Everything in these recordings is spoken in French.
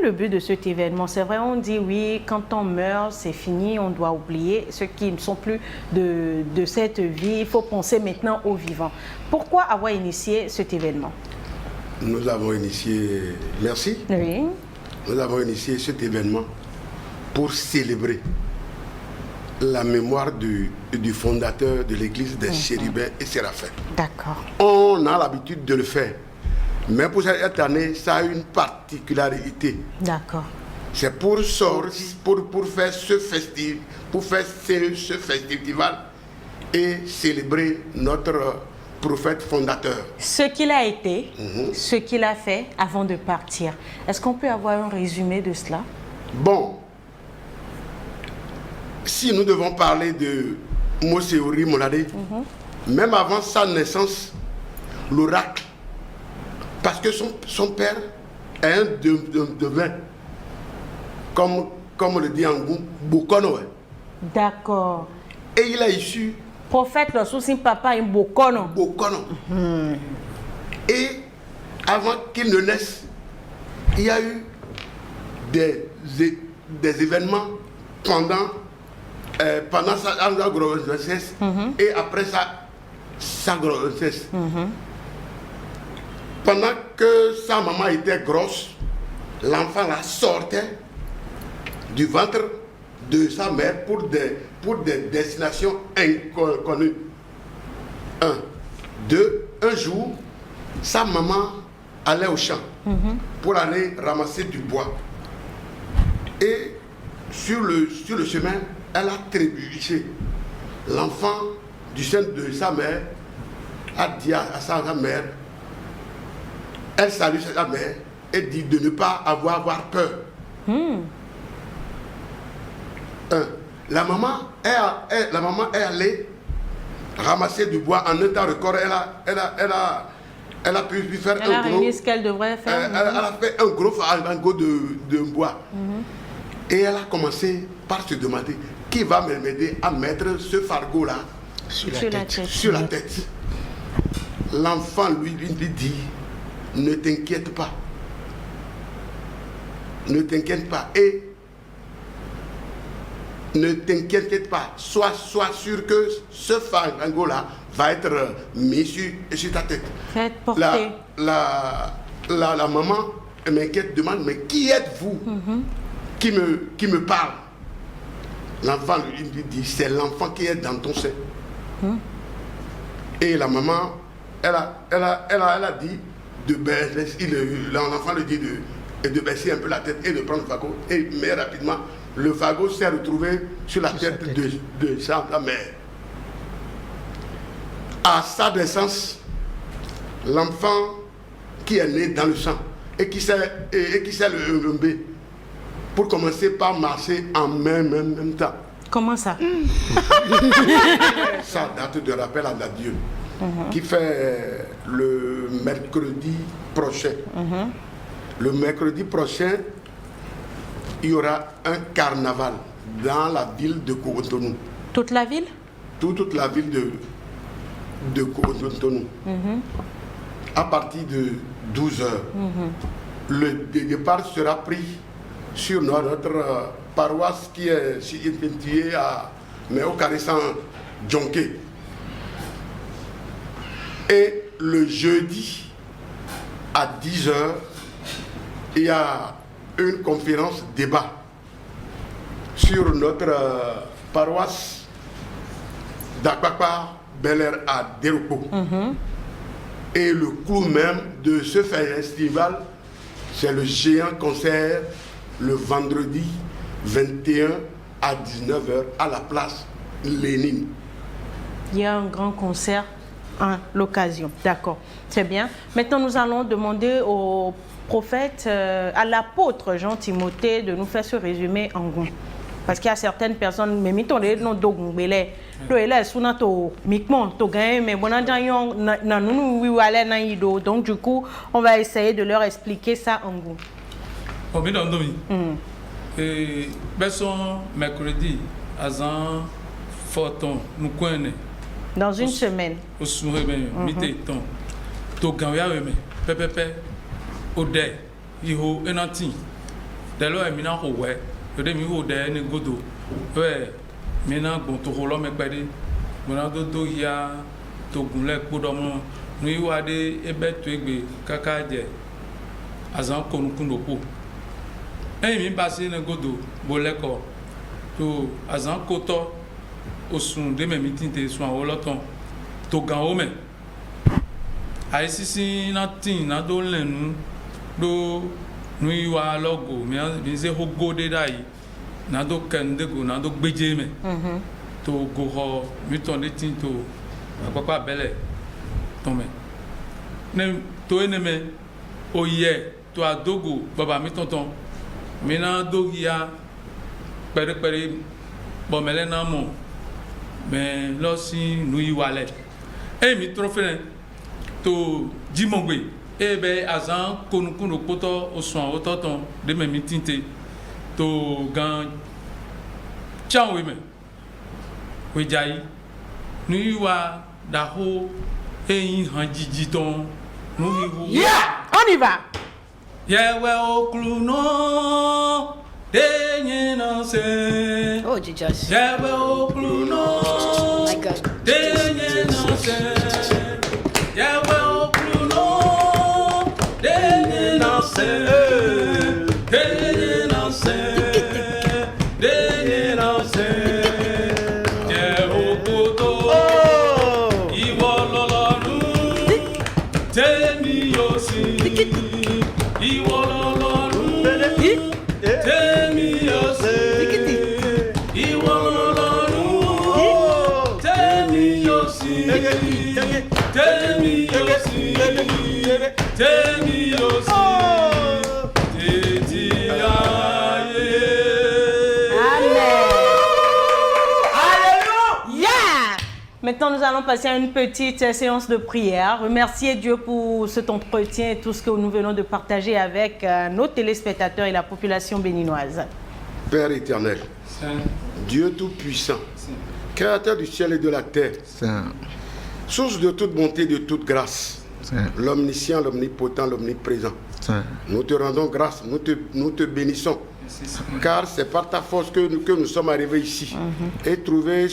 le but de cet événement? C'est vrai, on dit oui, quand on meurt, c'est fini, on doit oublier ceux qui ne sont plus de cette vie. Il faut penser maintenant aux vivants. Pourquoi avoir initié cet événement? Nous avons initié, merci. Oui. Nous avons initié cet événement pour célébrer la mémoire du fondateur de l'église des Chérubins et Séraphins. D'accord. On a l'habitude de le faire. Mais pour cette année, ça a une particularité. D'accord. C'est pour faire ce festival et célébrer notre prophète fondateur. Ce qu'il a été, ce qu'il a fait avant de partir. Est-ce qu'on peut avoir un résumé de cela? Bon, si nous devons parler de Moseori Molade, même avant sa naissance, l'oracle, parce que son père est un devin, comme on le dit en goût, Bokono. D'accord. Et il a issu. Prophète, le souci papa est Bokono. Bokono. Et avant qu'il ne naisse, il y a eu des événements pendant sa grossesse et après sa grossesse. Pendant que sa maman était grosse, l'enfant la sortait du ventre de sa mère pour des destinations inconnues. Un jour, sa maman allait au champ pour aller ramasser du bois. Et sur le chemin, elle a trébuché. L'enfant du sein de sa mère a dit à sa mère, elle salue sa mère et dit de ne pas avoir peur. La maman est allée ramasser du bois en un temps record. Elle a pu faire elle a réuni ce qu'elle devrait faire. Elle a fait un gros farango de bois. Et elle a commencé par se demander qui va m'aider à mettre ce fardeau-là sur la tête. L'enfant lui dit, ne t'inquiète pas. Ne t'inquiète pas. Et ne t'inquiète pas. Sois sûr que ce fardeau-là va être mis sur ta tête. Faites porter. La maman m'inquiète, demande, mais qui êtes-vous qui me parle? L'enfant lui dit, c'est l'enfant qui est dans ton sein. Et la maman, elle a dit, l'enfant lui dit de baisser un peu la tête et de prendre le fagot. Mais rapidement, le fagot s'est retrouvé sur la tête de sa mère. À sa naissance, l'enfant qui est né dans le sang et qui s'est levé pour commencer par marcher en même temps. Comment ça? Ça date de rappel à Dieu qui fait le mercredi prochain. Le mercredi prochain, il y aura un carnaval dans la ville de Cotonou. Toute la ville? Toute la ville de Cotonou. À partir de 12 heures. Le départ sera pris sur notre paroisse qui est située à Méo-Carissan Djonké. Et le jeudi à 10 heures, il y a une conférence débat sur notre paroisse d'Akwakwa Bel-Air à Derupo. Et le clou même de ce festival, c'est le géant concert le vendredi 21 à 19h à la place Lénine. Il y a un grand concert à l'occasion. D'accord, c'est bien. Maintenant, nous allons demander au prophète, à l'apôtre Jean-Timothée de nous faire ce résumé en goût. Parce qu'il y a certaines personnes, mais mettons les noms d'Ogungbele, donc du coup, on va essayer de leur expliquer ça en goût. Dans une semaine. dès lors mina ko ouais de mi ho de ne godo ouais mina bon to lo me pede bona do ya to gunle kpodomo nu iwa de ebe to egbe kaka je azan konukundo po mi passé ne godo boleko to azan koto osun de me mitinte so awon loton to gan o me aisisi na tin na do lenu do nu iwa logo mi se hogo de dai na do kende go na do gbeje me to go ho mi ton de tin to apapa bele ton me ne to ene me oye to adogo baba mi tonton mi na dogia pere bo mele na mo me lo si nu iwa le mi trofene to jimongbe be azan konukundo poto osun ototon de me mi tinte to gan chanwe me we jai nu iwa da ho han jiji ton nu iwo on y va. Yewe okluno denye na se. Oh Jesus. Yewe okluno. Oh my God. Denye na se. Yewe okluno denye na se. Denye na se. Denye na se. Yewe koto. Iwo lolonu. Temi yosi. Iwo lolonu. Temi yosi. Iwo lolonu. Temi yosi. Temi yosi. Temi yosi. Teti aye. Maintenant, nous allons passer à une petite séance de prière. Remercier Dieu pour cet entretien et tout ce que nous venons de partager avec nos téléspectateurs et la population béninoise. Père éternel, Dieu tout-puissant, créateur du ciel et de la terre, source de toute bonté, de toute grâce, l'omniscient, l'omnipotent, l'omniprésent. Nous te rendons grâce, nous te bénissons. Car c'est par ta force que nous sommes arrivés ici et trouver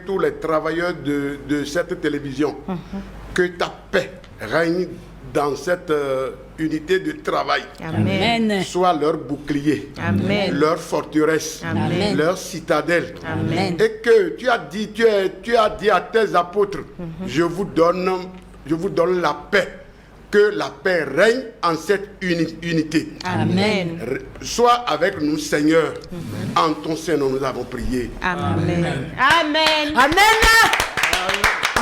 tous les travailleurs de cette télévision. Que ta paix règne dans cette unité de travail. Amen. Sois leur bouclier, Amen. leur forteresse, Amen. leur citadelle. Amen. Et que tu as dit à tes apôtres, je vous donne la paix. Que la paix règne en cette unité. Amen. Sois avec nous, Seigneur. En ton Seigneur, nous avons prié. Amen. Amen. Amen.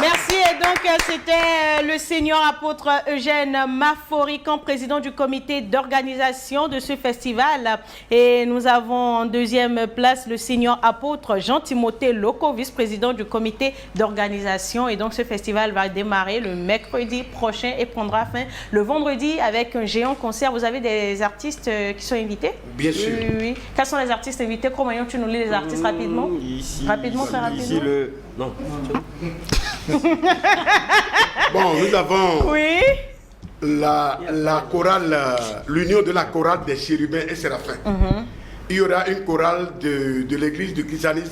Merci. Et donc, c'était le Seigneur apôtre Eugène Maforican, président du comité d'organisation de ce festival. Et nous avons en deuxième place le Seigneur apôtre Jean-Timothée Loco, vice-président du comité d'organisation. Et donc, ce festival va démarrer le mercredi prochain et prendra fin le vendredi avec un géant concert. Vous avez des artistes qui sont invités? Bien sûr. Oui. Quels sont les artistes invités? Comment tu nous lis les artistes rapidement? Rapidement, très rapidement. Ici non. Bon, nous avons Oui. la chorale, l'union de la chorale des chérubins et séraphins. Il y aura une chorale de l'église du christianisme.